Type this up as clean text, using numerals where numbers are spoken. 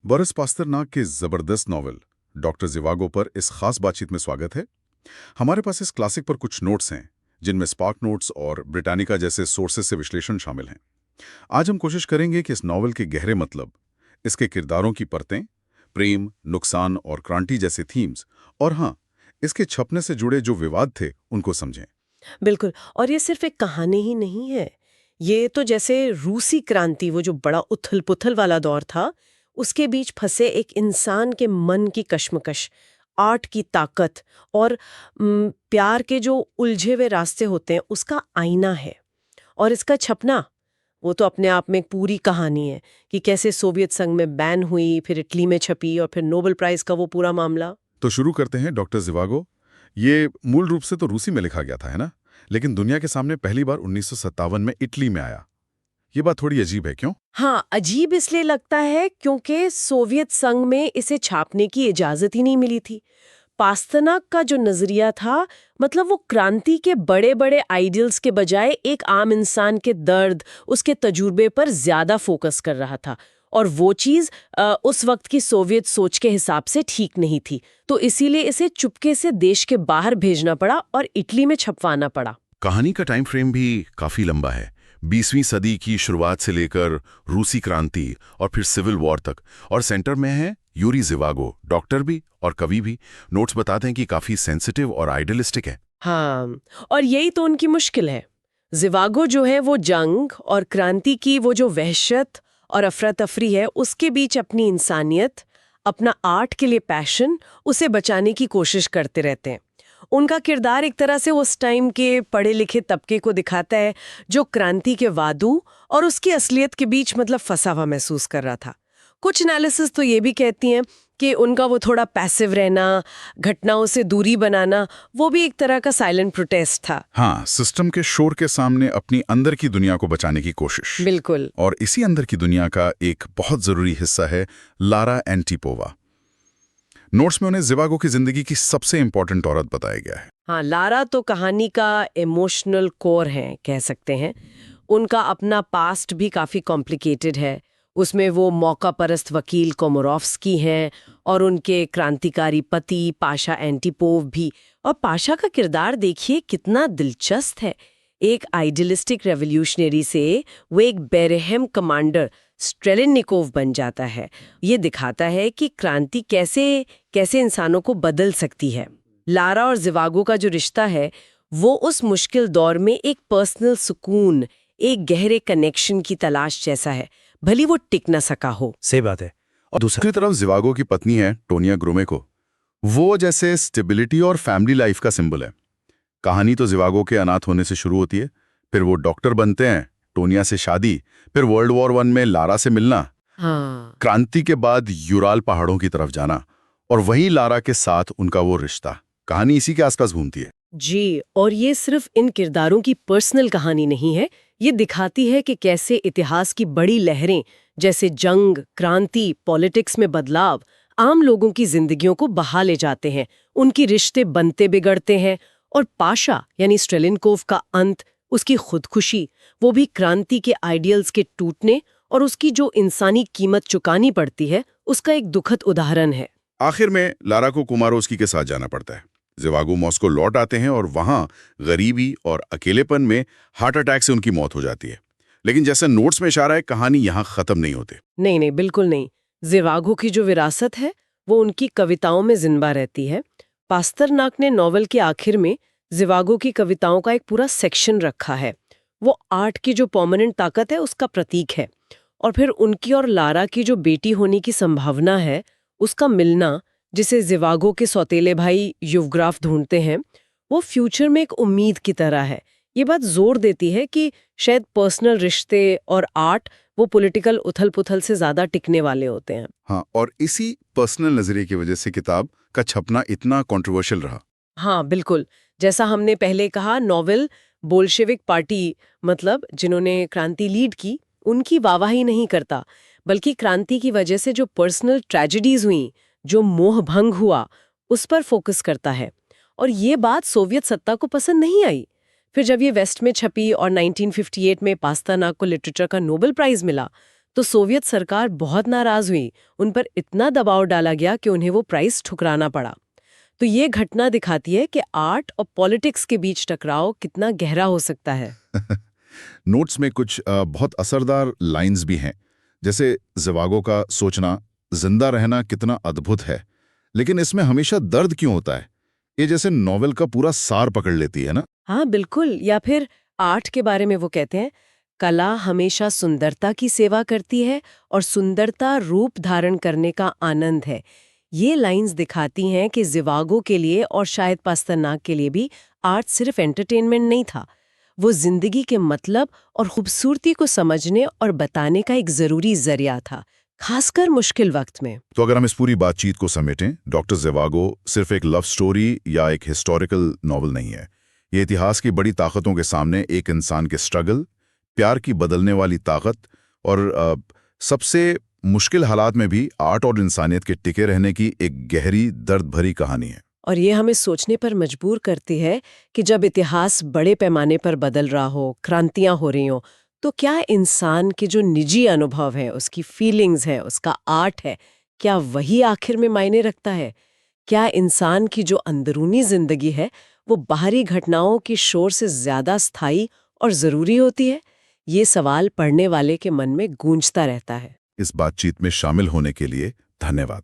Boris पास्तरनाक के जबरदस्त novel doctor जिवागो पर इस खास बातचीत में स्वागत है। हमारे पास इस क्लासिक पर कुछ नोट्स हैं जिनमें स्पार्क नोट्स और ब्रिटानिका जैसे सोर्सेस से विश्लेषण शामिल हैं। आज हम कोशिश करेंगे कि इस नॉवल के गहरे मतलब, इसके किरदारों की परतें, प्रेम, नुकसान और क्रांति जैसे थीम्स, और हाँ, इसके छपने से जुड़े जो विवाद थे उनको समझें। बिल्कुल। और ये सिर्फ एक कहानी ही नहीं है। ये तो जैसे रूसी क्रांति, वो जो बड़ा उथल पुथल वाला दौर था, उसके बीच फंसे एक इंसान के मन की कश्मकश, आर्ट की ताकत और प्यार के जो उलझे हुए रास्ते होते हैं, उसका आईना है। और इसका छपना, वो तो अपने आप में एक पूरी कहानी है कि कैसे सोवियत संघ में बैन हुई, फिर इटली में छपी और फिर नोबेल प्राइज का वो पूरा मामला। तो शुरू करते हैं। डॉक्टर जिवागो, ये मूल रूप से तो रूसी में लिखा गया था, है ना? लेकिन दुनिया के सामने पहली बार 1957 में इटली में आया। ये बात थोड़ी अजीब है, क्यों? हाँ, अजीब इसलिए लगता है क्योंकि सोवियत संघ में इसे छापने की इजाजत ही नहीं मिली थी। पास्तरनाक का जो नजरिया था, मतलब वो क्रांति के बड़े बड़े आइडियल्स के बजाय एक आम इंसान के दर्द, उसके तजुर्बे पर ज्यादा फोकस कर रहा था। और वो चीज उस वक्त की सोवियत सोच के हिसाब से ठीक नहीं थी, तो इसीलिए इसे चुपके से देश के बाहर भेजना पड़ा और इटली में छपवाना पड़ा। कहानी का टाइम फ्रेम भी काफी लंबा है। 20वीं सदी की शुरुआत से लेकर रूसी क्रांति और फिर सिविल वॉर तक, और सेंटर में है यूरी जिवागो, डॉक्टर भी और कवि भी। नोट्स बताते हैं कि काफी सेंसिटिव और आइडियलिस्टिक है। हाँ, और यही तो उनकी मुश्किल है। जिवागो जो है वो जंग और क्रांति की वो जो वहशत और अफरा तफरी है, उसके बीच अपनी इंसानियत, अपना आर्ट के लिए पैशन, उसे बचाने की कोशिश करते रहते हैं। उनका किरदार एक तरह से उस टाइम के पढ़े लिखे तबके को दिखाता है जो क्रांति के वादू और उसकी असलियत के बीच मतलब फंसा हुआ महसूस कर रहा था। कुछ एनालिसिस तो ये भी कहती हैं कि उनका वो थोड़ा पैसिव रहना, घटनाओं से दूरी बनाना, वो भी एक तरह का साइलेंट प्रोटेस्ट था। हाँ, सिस्टम के शोर के सामने अपनी अंदर की दुनिया को बचाने की कोशिश। बिल्कुल। और इसी अंदर की दुनिया का एक बहुत जरूरी हिस्सा है लारा एंटीपोवा। नोट्स में उन्हें जिवागो की जिंदगी की सबसे इंपॉर्टेंट औरत बताया गया है। हाँ, लारा तो कहानी का इमोशनल कोर है, कह सकते हैं। उनका अपना पास्ट भी काफी कॉम्प्लिकेटेड है। उसमें वो मौका परस्त वकील कोमोरोव्स्की हैं और उनके क्रांतिकारी पति पाशा एंटीपोव भी। और पाशा का किरदार देखिए कितना दिलचस्प है। एक आइडियलिस्टिक रेवोल्यूशनरी से वो एक बेरहम कमांडर स्ट्रेलिनिकोव बन जाता है। ये दिखाता है कि क्रांति कैसे कैसे इंसानों को बदल सकती है। लारा और जिवागो का जो रिश्ता है, वो उस मुश्किल दौर में एक पर्सनल सुकून, एक गहरे कनेक्शन की तलाश जैसा है, भली वो टिक न सका हो। सही बात है। और दूसरी तरफ जिवागो की पत्नी है टोनिया ग्रोमेको। वो जैसे स्टेबिलिटी और फैमिली लाइफ का सिंबल है। कहानी तो जिवागो के अनाथ होने से शुरू होती है, फिर वो डॉक्टर बनते हैं, टोनिया से शादी, फिर वर्ल्ड वॉर 1 में लारा से मिलना, हाँ। क्रांति के बाद यूराल पहाड़ों की तरफ जाना, और वहीं लारा के साथ उनका वो रिश्ता। कहानी इसी के आसपास घूमती है। जी, और ये सिर्फ इन किरदारों की पर्सनल कहानी नहीं है, ये दिखाती है कि कैसे इतिहास की बड़ी लहरें जैसे जंग, क्रांति, पॉलिटिक्स में बदलाव आम लोगों की जिंदगियों को बहा ले जाते हैं। उनकी रिश्ते बनते बिगड़ते हैं। और पाशा यानी स्ट्रेलिनकोव का अंत, उसकी खुदकुशी, वो भी क्रांति के आइडियल्स के टूटने और उसकी जो इंसानी कीमत चुकानी पड़ती है, उसका एक दुखद उदाहरण है। आखिर में लारा को कुमारोस्की के साथ जाना पड़ता है। जिवागो मॉस्को लौट आते हैं और वहां गरीबी और अकेलेपन में हार्ट अटैक से उनकी मौत हो जाती है। लेकिन जैसे नोट्स में इशारा है, कहानी यहां खत्म नहीं होती। नहीं नहीं, बिल्कुल नहीं। जिवागो की जो विरासत है, वो उनकी कविताओं में जिंदा रहती है। पास्तरनाक ने नॉवल के आखिर में जिवागो की कविताओं का एक पूरा सेक्शन रखा है। वो आर्ट की जो परमानेंट ताकत है, उसका प्रतीक है। और फिर उनकी और लारा की जो बेटी होने की संभावना है, उसका मिलना, जिसे जिवागो के सौतेले भाई युवग्राफ ढूंढते हैं, वो फ्यूचर में एक उम्मीद की तरह है। ये बात जोर देती है कि शायद पर्सनल रिश्ते और आर्ट वो पॉलिटिकल उथल-पुथल से ज्यादा टिकने वाले होते हैं। हाँ, और इसी पर्सनल नजरिए की वजह से किताब का छपना इतना कंट्रोवर्शियल रहा। हाँ, बिल्कुल। जैसा हमने पहले कहा, नॉवेल बोल्शेविक पार्टी, मतलब जिन्होंने क्रांति लीड की, उनकी वाहवाही नहीं करता, बल्कि क्रांति की वजह से जो पर्सनल ट्रेजेडीज हुई, जो मोह भंग हुआ, उस पर फोकस करता है। और ये बात सोवियत सत्ता को पसंद नहीं आई। फिर जब ये वेस्ट में छपी और 1958 में पास्तरनाक को लिटरेचर का नोबेल प्राइज मिला, तो सोवियत सरकार बहुत नाराज हुई, उन पर इतना दबाव डाला गया कि उन्हें वो प्राइस ठुकराना पड़ा। तो ये घटना दिखाती है कि आर्ट और पॉलिटिक्स के बीच टकराव कितना गहरा हो सकता है। नोट्स में कुछ बहुत असरदार लाइंस भी हैं, जैसे ज़िवागो का सोचना जिंदा रहना कितना अद्भुत है, लेकिन इसमें हमेशा दर्द क्यों होता है। ये जैसे नॉवेल का पूरा सार पकड़ लेती है ना। हाँ बिल्कुल। या फिर आर्ट के बारे में वो कहते हैं, कला हमेशा सुंदरता की सेवा करती है और सुंदरता रूप धारण करने का आनंद है। ये लाइंस दिखाती हैं कि ज़िवागो के लिए और शायद पास्तरनाक के लिए भी आर्ट सिर्फ एंटरटेनमेंट नहीं था, वो जिंदगी के मतलब और खूबसूरती को समझने और बताने का एक जरूरी जरिया था, खासकर मुश्किल वक्त में। तो अगर हम इस पूरी बातचीत को समेटें, डॉक्टर ज़िवागो सिर्फ एक लव स्टोरी या एक हिस्टोरिकल नॉवल नहीं है। ये इतिहास की बड़ी ताकतों के सामने एक इंसान के स्ट्रगल, प्यार की बदलने वाली ताकत और सबसे मुश्किल हालात में भी आर्ट और इंसानियत के टिके रहने की एक गहरी दर्द भरी कहानी है। और ये हमें सोचने पर मजबूर करती है कि जब इतिहास बड़े पैमाने पर बदल रहा हो, क्रांतियां हो रही हो, तो क्या इंसान के जो निजी अनुभव है, उसकी फीलिंग्स है, उसका आर्ट है, क्या वही आखिर में मायने रखता है? क्या इंसान की जो अंदरूनी जिंदगी है वो बाहरी घटनाओं की शोर से ज्यादा स्थायी और जरूरी होती है? ये सवाल पढ़ने वाले के मन में गूंजता रहता है। इस बातचीत में शामिल होने के लिए धन्यवाद।